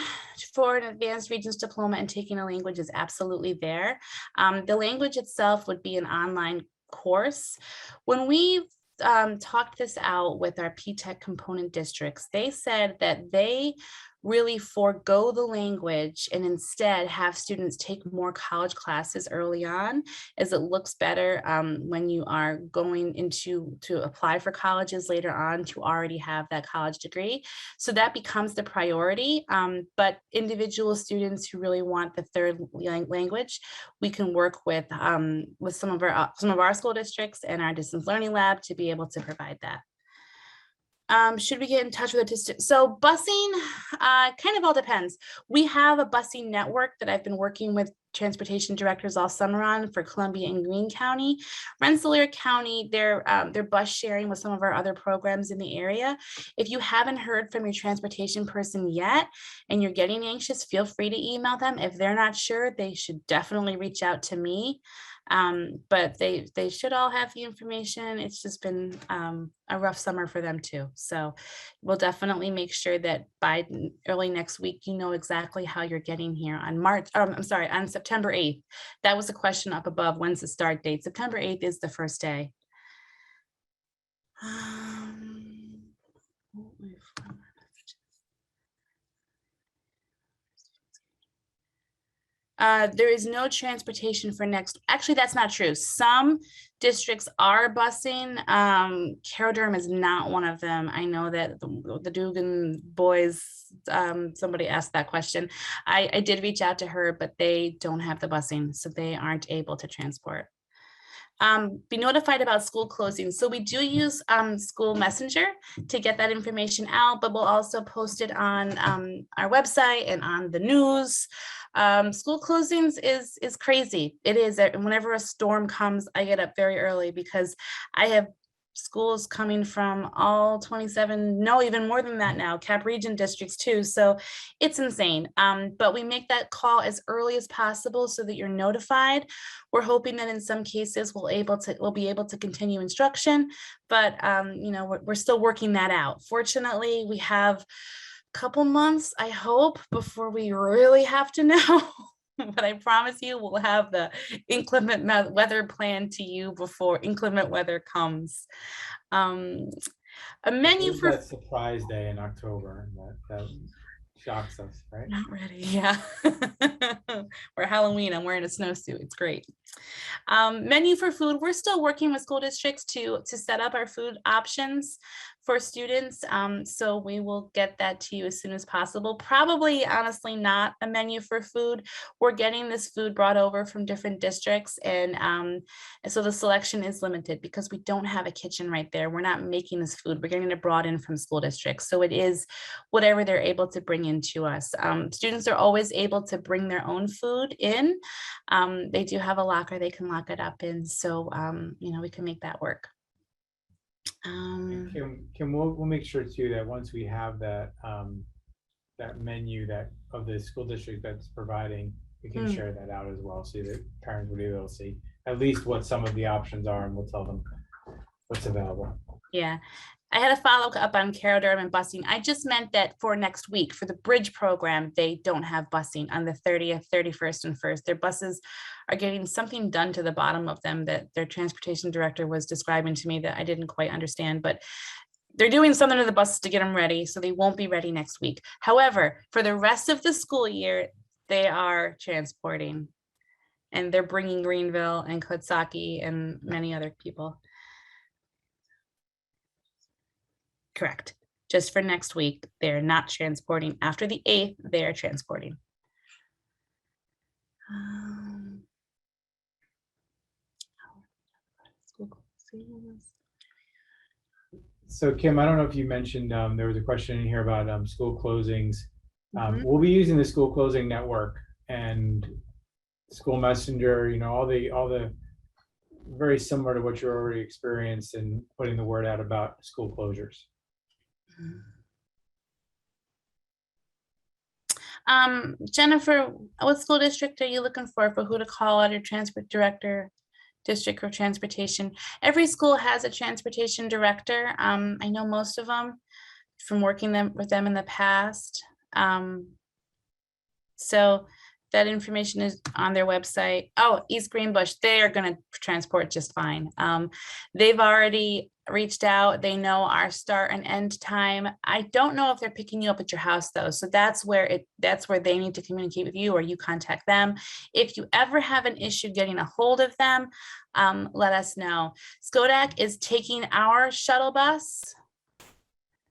for an advanced Regents diploma and taking a language is absolutely there. The language itself would be an online course. When we talked this out with our P-TECH component districts, they said that they really forego the language and instead have students take more college classes early on, as it looks better when you are going to apply for colleges later on to already have that college degree. So that becomes the priority. But individual students who really want the third language, we can work with some of our school districts and our distance learning lab to be able to provide that. Should we get in touch with a district? So busing kind of all depends. We have a busing network that I've been working with transportation directors all summer on for Columbia and Greene County. Rensselaer County, they're bus sharing with some of our other programs in the area. If you haven't heard from your transportation person yet and you're getting anxious, feel free to email them. If they're not sure, they should definitely reach out to me. But they should all have the information. It's just been a rough summer for them too. So we'll definitely make sure that by early next week, you know exactly how you're getting here on on September 8th. That was a question up above. When's the start date? September 8th is the first day. There is no transportation for next. Actually, that's not true. Some districts are busing. Carroll Durham is not one of them. I know that the Dugan boys, somebody asked that question. I did reach out to her, but they don't have the busing, so they aren't able to transport. Be notified about school closings. So we do use School Messenger to get that information out, but we'll also post it on our website and on the news. School closings is crazy. It is. Whenever a storm comes, I get up very early because I have schools coming from all 27, no, even more than that now, Cap Region districts too. So it's insane. But we make that call as early as possible so that you're notified. We're hoping that in some cases we'll be able to continue instruction, but you know, we're still working that out. Fortunately, we have a couple months, I hope, before we really have to know. But I promise you, we'll have the inclement weather plan to you before inclement weather comes. A menu for that surprise day in October that shocks us, right? Not ready, yeah. Or Halloween, I'm wearing a snowsuit. It's great. Menu for food, we're still working with school districts to set up our food options for students. So we will get that to you as soon as possible. Probably, honestly, not a menu for food. We're getting this food brought over from different districts, and so the selection is limited because we don't have a kitchen right there. We're not making this food. We're getting it brought in from school districts. So it is whatever they're able to bring into us. Students are always able to bring their own food in. They do have a locker they can lock it up in, so you know, we can make that work. Kim, we'll make sure too that once we have that that menu of the school district that's providing, we can share that out as well, so that parents will be able to see at least what some of the options are, and we'll tell them what's available. Yeah. I had a follow up on Carroll Durham and busing. I just meant that for next week, for the bridge program, they don't have busing on the 30th, 31st, and 1st. Their buses are getting something done to the bottom of them that their transportation director was describing to me that I didn't quite understand, but they're doing something to the buses to get them ready, so they won't be ready next week. However, for the rest of the school year, they are transporting, and they're bringing Greenville and Kootsaki and many other people. Correct. Just for next week, they're not transporting. After the 8th, they're transporting. So Kim, I don't know if you mentioned, there was a question in here about school closings. We'll be using the school closing network and School Messenger, you know, all the very similar to what you already experienced in putting the word out about school closures. Jennifer, what school district are you looking for who to call out, your transport director, district or transportation? Every school has a transportation director. I know most of them from working with them in the past. So that information is on their website. Oh, East Greenbush, they are going to transport just fine. They've already reached out. They know our start and end time. I don't know if they're picking you up at your house though. So that's where they need to communicate with you, or you contact them. If you ever have an issue getting a hold of them, let us know. Skodak is taking our shuttle bus.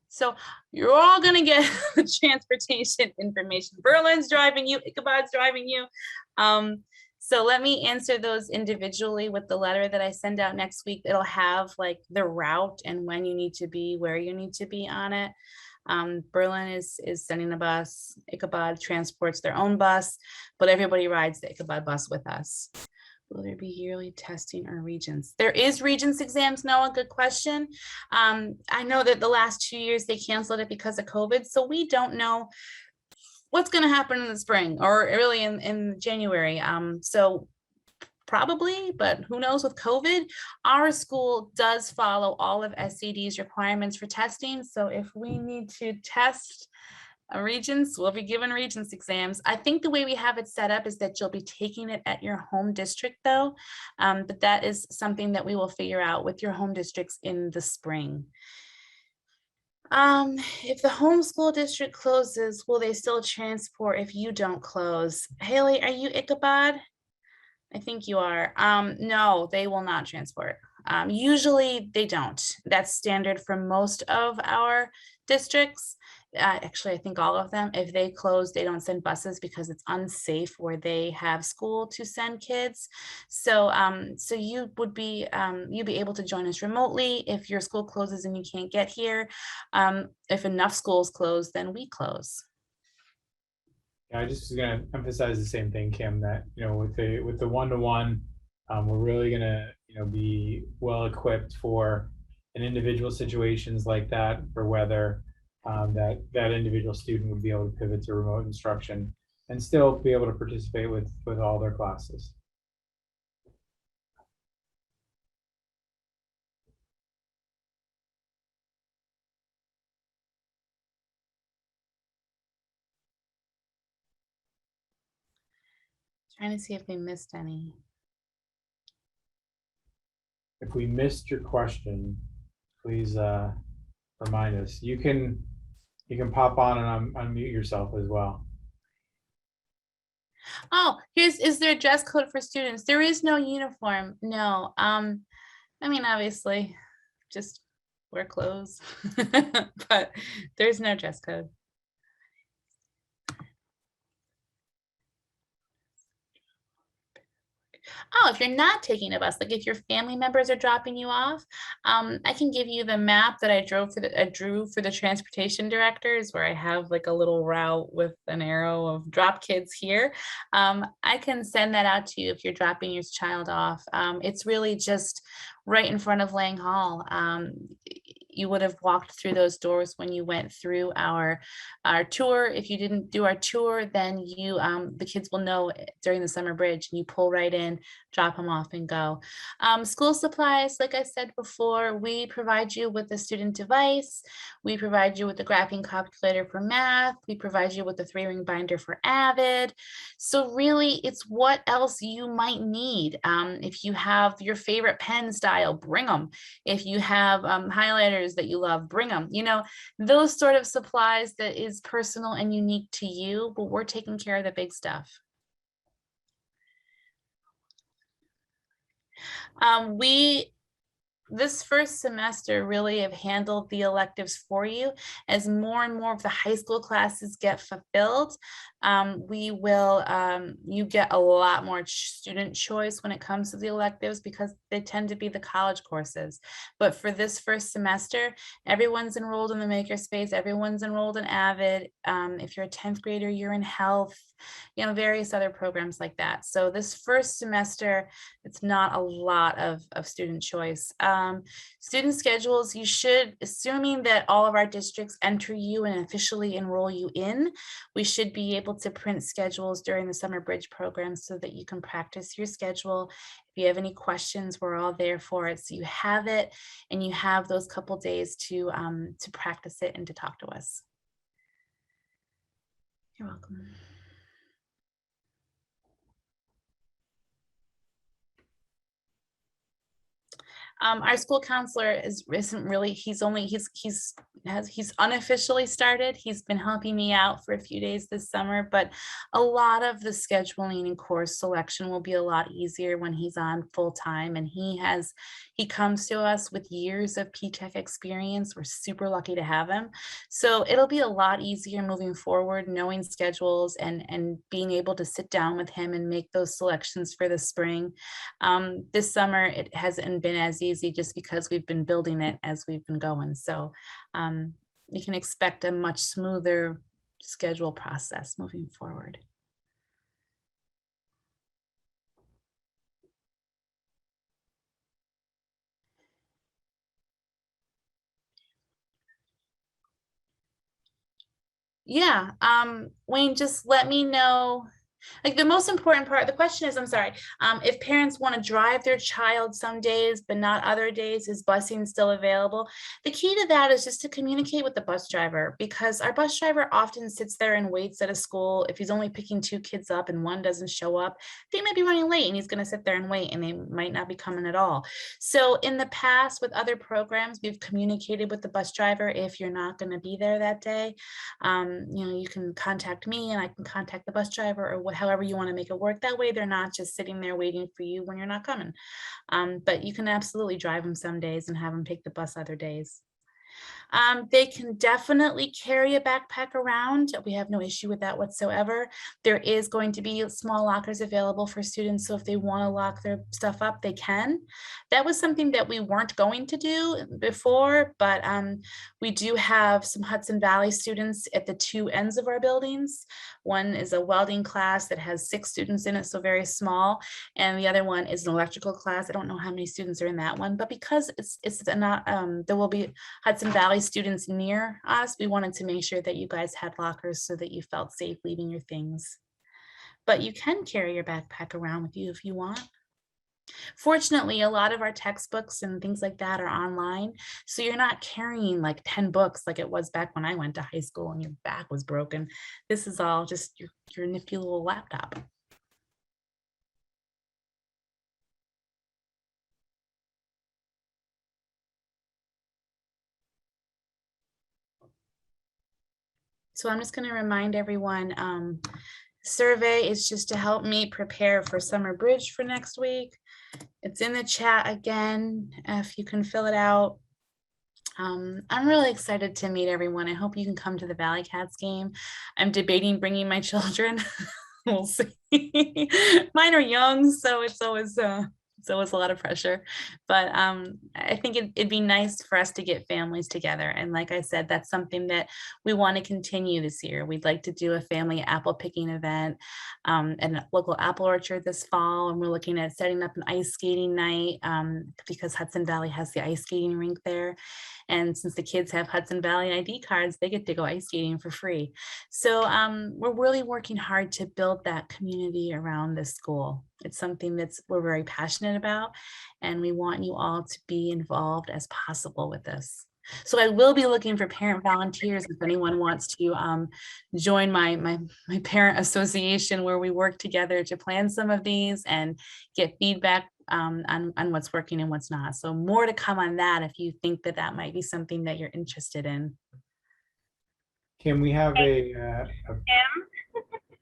So you're all going to get transportation information. Berlin's driving you, Ichabod's driving you. So let me answer those individually with the letter that I send out next week. It'll have like the route and when you need to be, where you need to be on it. Berlin is sending a bus. Ichabod transports their own bus, but everybody rides the Ichabod bus with us. Will there be yearly testing or regents? There is regents exams, Noah, good question. I know that the last 2 years they canceled it because of COVID, so we don't know what's going to happen in the spring or really in January. So probably, but who knows with COVID. Our school does follow all of SCD's requirements for testing. So if we need to test Regents, we'll be given Regents exams. I think the way we have it set up is that you'll be taking it at your home district though. But that is something that we will figure out with your home districts in the spring. If the homeschool district closes, will they still transport if you don't close? Haley, are you Ichabod? I think you are. No, they will not transport. Usually they don't. That's standard for most of our districts. Actually, I think all of them. If they close, they don't send buses because it's unsafe where they have school to send kids. So, so you would be you'd be able to join us remotely if your school closes and you can't get here. If enough schools close, then we close. Yeah, I just was going to emphasize the same thing, Kim, that, you know, with the one-to-one, we're really going to, you know, be well equipped for in individual situations like that, for whether that individual student would be able to pivot to remote instruction and still be able to participate with all their classes. Trying to see if we missed any. If we missed your question, please remind us. You can pop on and unmute yourself as well. Oh, is there a dress code for students? There is no uniform. No. I mean, obviously, just wear clothes, but there's no dress code. Oh, if you're not taking a bus, like if your family members are dropping you off, I can give you the map that I drew for the transportation directors, where I have like a little route with an arrow of drop kids here. I can send that out to you if you're dropping your child off. It's really just right in front of Lang Hall. You would have walked through those doors when you went through our tour. If you didn't do our tour, then you the kids will know during the summer bridge, and you pull right in, drop them off and go. School supplies, like I said before, we provide you with a student device. We provide you with the graphing calculator for math. We provide you with the 3-ring binder for Avid. So really, it's what else you might need. If you have your favorite pen style, bring them. If you have highlighters that you love, bring them. You know, those sort of supplies that is personal and unique to you, but we're taking care of the big stuff. This first semester really have handled the electives for you. As more and more of the high school classes get fulfilled, you get a lot more student choice when it comes to the electives, because they tend to be the college courses. But for this first semester, everyone's enrolled in the Makerspace, everyone's enrolled in Avid. If you're a 10th grader, you're in health, you know, various other programs like that. So this first semester, it's not a lot of student choice. Student schedules, you should, assuming that all of our districts enter you and officially enroll you in, we should be able to print schedules during the summer bridge program so that you can practice your schedule. If you have any questions, we're all there for it. So you have it, and you have those couple days to practice it and to talk to us. You're welcome. Our school counselor isn't really, he's unofficially started. He's been helping me out for a few days this summer, but a lot of the scheduling and course selection will be a lot easier when he's on full time. And he comes to us with years of P-TECH experience. We're super lucky to have him. So it'll be a lot easier moving forward, knowing schedules and being able to sit down with him and make those selections for the spring. This summer, it hasn't been as easy just because we've been building it as we've been going. So you can expect a much smoother schedule process moving forward. Yeah, Wayne, just let me know Like the most important part, the question is, I'm sorry, if parents want to drive their child some days, but not other days, is busing still available? The key to that is just to communicate with the bus driver, because our bus driver often sits there and waits at a school. If he's only picking 2 kids up and one doesn't show up, they might be running late and he's going to sit there and wait and they might not be coming at all. So in the past with other programs, we've communicated with the bus driver. If you're not going to be there that day, you can contact me and I can contact the bus driver, or however you want to make it work. That way they're not just sitting there waiting for you when you're not coming. But you can absolutely drive them some days and have them take the bus other days. They can definitely carry a backpack around. We have no issue with that whatsoever. There is going to be small lockers available for students, so if they want to lock their stuff up, they can. That was something that we weren't going to do before, but we do have some Hudson Valley students at the 2 ends of our buildings. One is a welding class that has 6 students in it, so very small, and the other one is an electrical class. I don't know how many students are in that one, but because it's not, there will be Hudson Valley students near us, we wanted to make sure that you guys had lockers so that you felt safe leaving your things. But you can carry your backpack around with you if you want. Fortunately, a lot of our textbooks and things like that are online, so you're not carrying like 10 books like it was back when I went to high school and your back was broken. This is all just your nifty little laptop. So I'm just going to remind everyone, survey is just to help me prepare for summer bridge for next week. It's in the chat again, if you can fill it out. I'm really excited to meet everyone. I hope you can come to the Valley Cats game. I'm debating bringing my children. We'll see. Mine are young, so it's always a lot of pressure, but I think it'd be nice for us to get families together. And like I said, that's something that we want to continue this year. We'd like to do a family apple picking event at a local apple orchard this fall. And we're looking at setting up an ice skating night because Hudson Valley has the ice skating rink there. And since the kids have Hudson Valley ID cards, they get to go ice skating for free. So we're really working hard to build that community around this school. It's something we're very passionate about, and we want you all to be involved as possible with this. So I will be looking for parent volunteers if anyone wants to join my parent association, where we work together to plan some of these and get feedback on what's working and what's not. So more to come on that if you think that might be something that you're interested in. Can we have a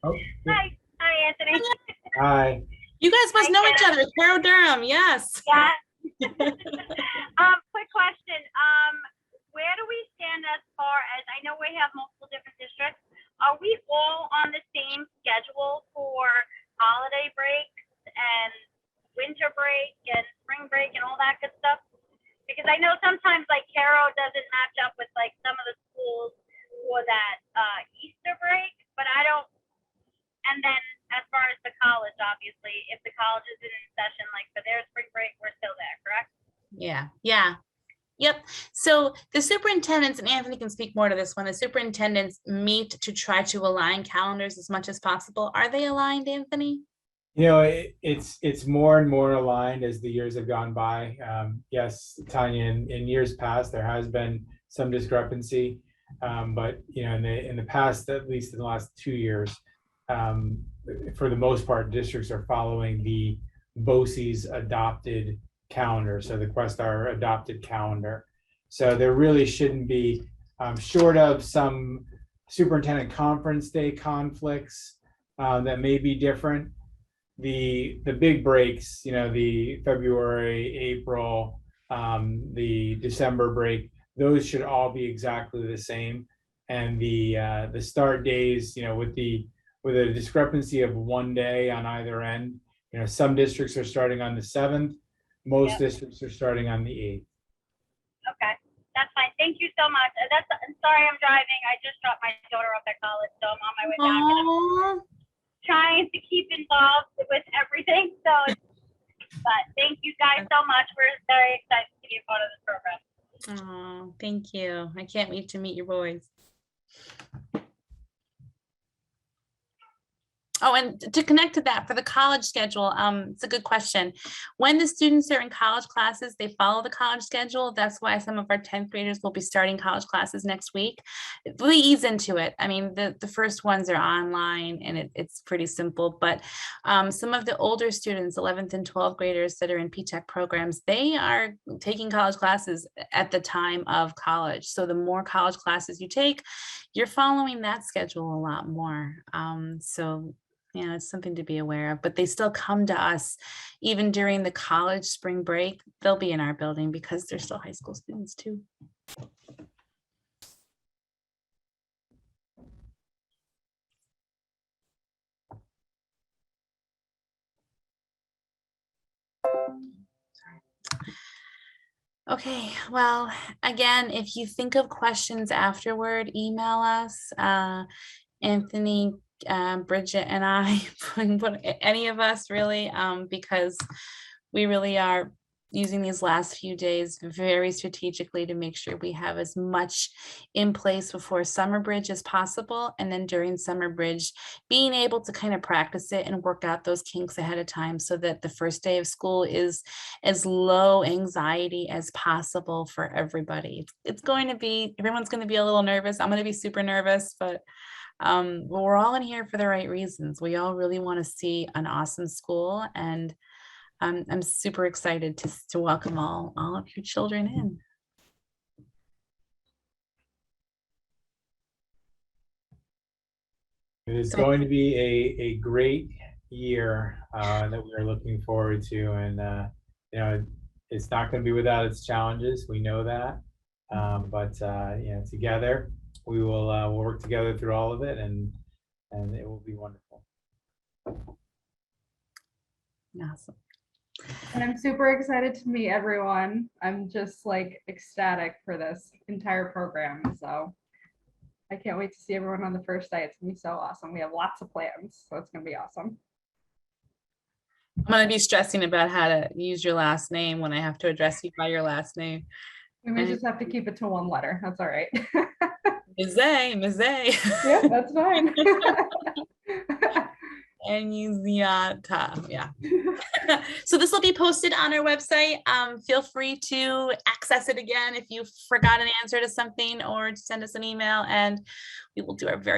oh, Hi, Anthony. hi. You guys must know each other. Carol Durham, yes. Yeah. Quick question. Where do we stand as far as, I know we have multiple different districts. Are we all on the same schedule for holiday breaks and winter break and spring break and all that good stuff? Because I know sometimes like Carol doesn't match up with like some of the schools for that Easter break, but I don't. And then as far as the college, obviously, if the college is in session, like for their spring break, we're still there, correct? Yeah. Yep. So the superintendents, and Anthony can speak more to this one, the superintendents meet to try to align calendars as much as possible. Are they aligned, Anthony? It's more and more aligned as the years have gone by. Yes, Tanya, in years past, there has been some discrepancy, but in the past, at least in the last 2 years, for the most part, districts are following the BOCES adopted calendar, so the Questar adopted calendar. So there really shouldn't be, short of some superintendent conference day conflicts that may be different. The big breaks, the February, April, the December break, those should all be exactly the same. And the start days, with a discrepancy of 1 day on either end, some districts are starting on the 7th, most districts are starting on the 8th. Okay, that's fine. Thank you so much. I'm sorry I'm driving. I just dropped my daughter off at college, so I'm on my way back. And I'm trying to keep involved with everything. But thank you guys so much. We're very excited to be a part of this program. Oh, thank you. I can't wait to meet your boys. Oh, and to connect to that for the college schedule, it's a good question. When the students are in college classes, they follow the college schedule. That's why some of our 10th graders will be starting college classes next week. We ease into it. I mean, the first ones are online and it's pretty simple, but some of the older students, 11th and 12th graders that are in P-TECH programs, they are taking college classes at the time of college. So the more college classes you take, you're following that schedule a lot more. So yeah, it's something to be aware of, but they still come to us even during the college spring break. They'll be in our building because they're still high school students too. Okay, well, again, if you think of questions afterward, email us. Anthony, Bridget, and I, any of us really, because we really are using these last few days very strategically to make sure we have as much in place before summer bridge as possible. And then during summer bridge, being able to kind of practice it and work out those kinks ahead of time so that the first day of school is as low anxiety as possible for everybody. It's going to be, everyone's going to be a little nervous. I'm going to be super nervous, but well, we're all in here for the right reasons. We all really want to see an awesome school, and I'm super excited to welcome all of your children in. It is going to be a great year that we are looking forward to, and you know, it's not going to be without its challenges. We know that, but you know, together we will we'll work together through all of it, and it will be wonderful. Awesome. And I'm super excited to meet everyone. I'm just like ecstatic for this entire program. So I can't wait to see everyone on the first day. It's gonna be so awesome. We have lots of plans, so it's gonna be awesome. I'm going to be stressing about how to use your last name when I have to address you by your last name. We may just have to keep it to one letter. That's all right. Ms. A, Ms. A. Yeah, that's fine. And use the yeah. So this will be posted on our website. Feel free to access it again if you forgot an answer to something, or send us an email, and we will do our very